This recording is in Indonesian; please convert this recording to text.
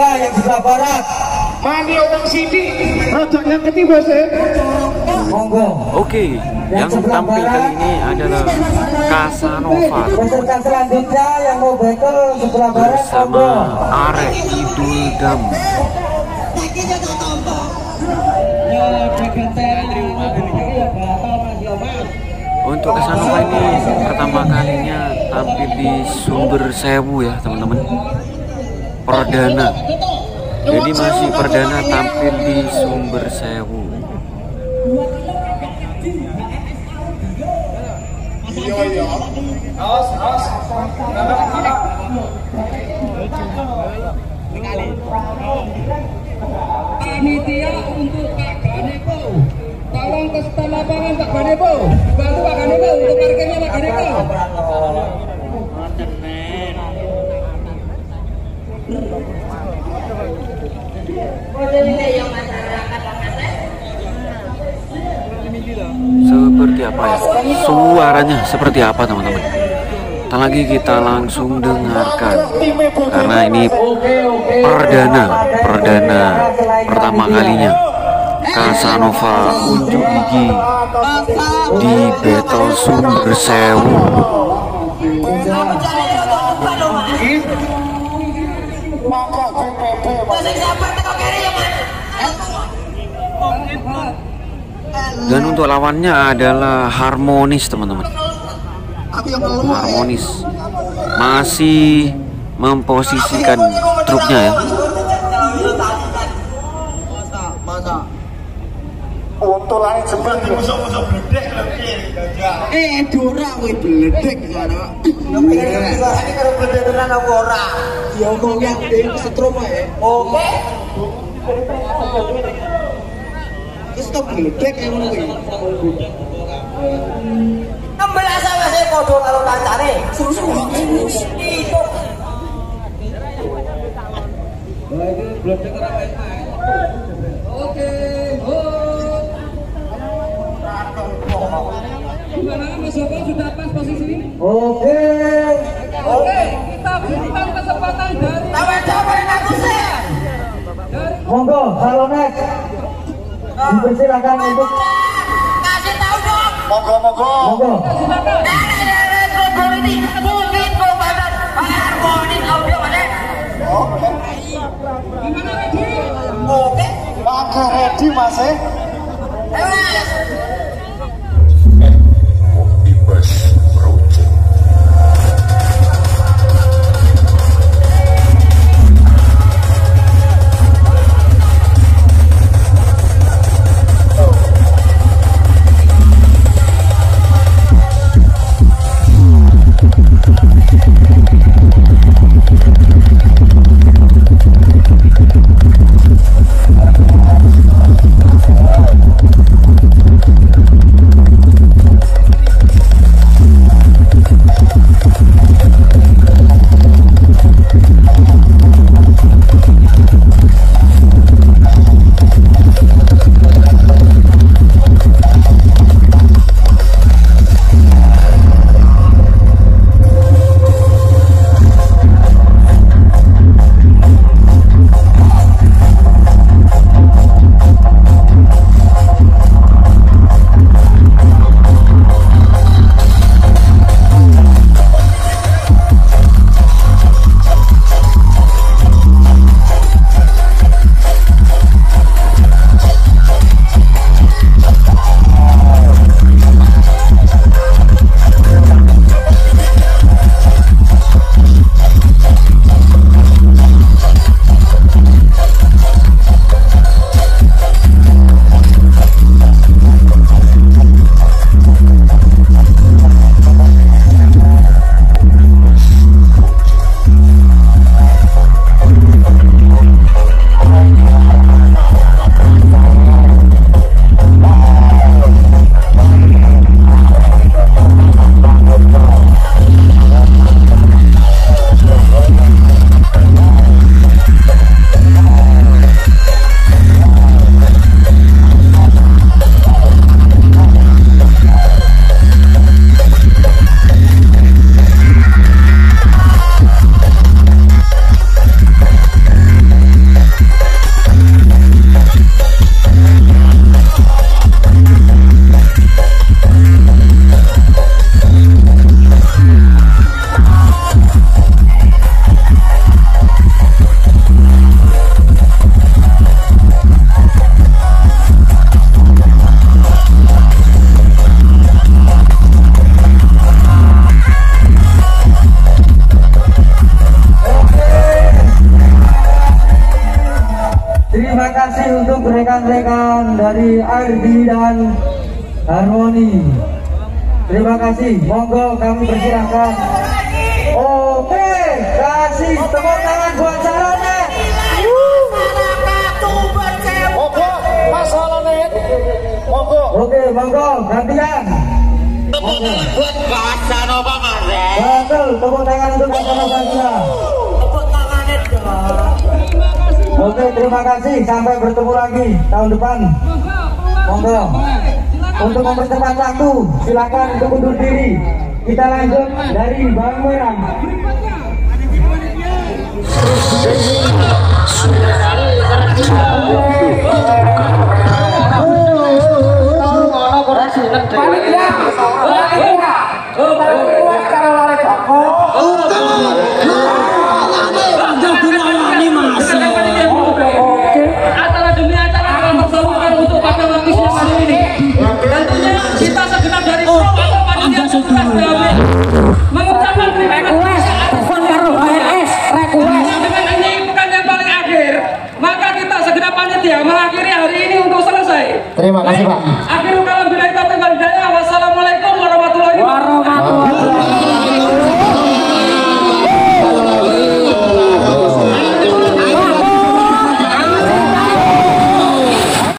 Chandra yang sebelah barat. Mani orang sini, rojak yang ketiga sih. Monggo. Oke, yang tampil kali ini adalah Casanova Peserta selanjutnya yang mau battle sebelah barat bersama Arek Idul Dam. Untuk Casanova ini pertama kalinya tampil di Sumber Sewu ya teman-teman. Perdana. Jadi masih perdana tampil di Sumber Sewu. Panitia untuk Pak Ganepo, tolong ke stand lapangan Pak Ganepo, bantu Pak Ganepo untuk parkirnya Pak Ganepo. Seperti apa ya? Suaranya seperti apa teman-teman? Tak lagi kita langsung dengarkan karena ini perdana pertama kalinya Casanova unjuk gigi di Battle Sumber Sewu. Dan untuk lawannya adalah Harmonis teman-teman. Harmonis masih memposisikan truknya ya. Untuk lain jebel di musuh-musuh bledek lho. Dora kuwi bledek ngono. Ini kalau beda dengan ora. Ya omongnya setrum ae. Oke. Wis to bledek ngono kuwi. 16 awake padha karo kancane. Susu. Itu. Lagi bledek ora main-main. Oke. Gimana Mas Joko sudah pas posisi? Oke. Oke, kita berikan kesempatan dari Tawa-tawa aku sih. Monggo, Salonek. Dipersilakan untuk Kasih tahu dong. Monggo. monggo. silakan. Ini mungkin komandan harmonis audio mana? Gimana lagi? Oke. Mangga ready Mas e. dari Ardi dan Harmoni. Terima kasih. Monggo kami persilahkan. Oke, kasih tepuk tangan buat Salone. Monggo, Mas Salone. Monggo. Oke, monggo gantian. Tepuk tangan buat Casanova Mas. Betul, tepuk tangan untuk Casanova juga. Tepuk tangannya dong. Oke, terima kasih. Sampai bertemu lagi tahun depan. Monggo. Untuk mempercepat waktu, silakan untuk undur diri. Kita lanjut dari Bang Merah. Acara demi acara akan bersama untuk pada waktu siang hari ini. Tentunya kita segenap dari pro atau panitia sukses kami mengucapkan terima kasih atas dengan ini bukan yang paling akhir, maka kita segenap panitia mengakhiri hari ini untuk selesai. Terima kasih, Pak. Akhirul kalam billahi taufiq wal hidayah. Wassalamualaikum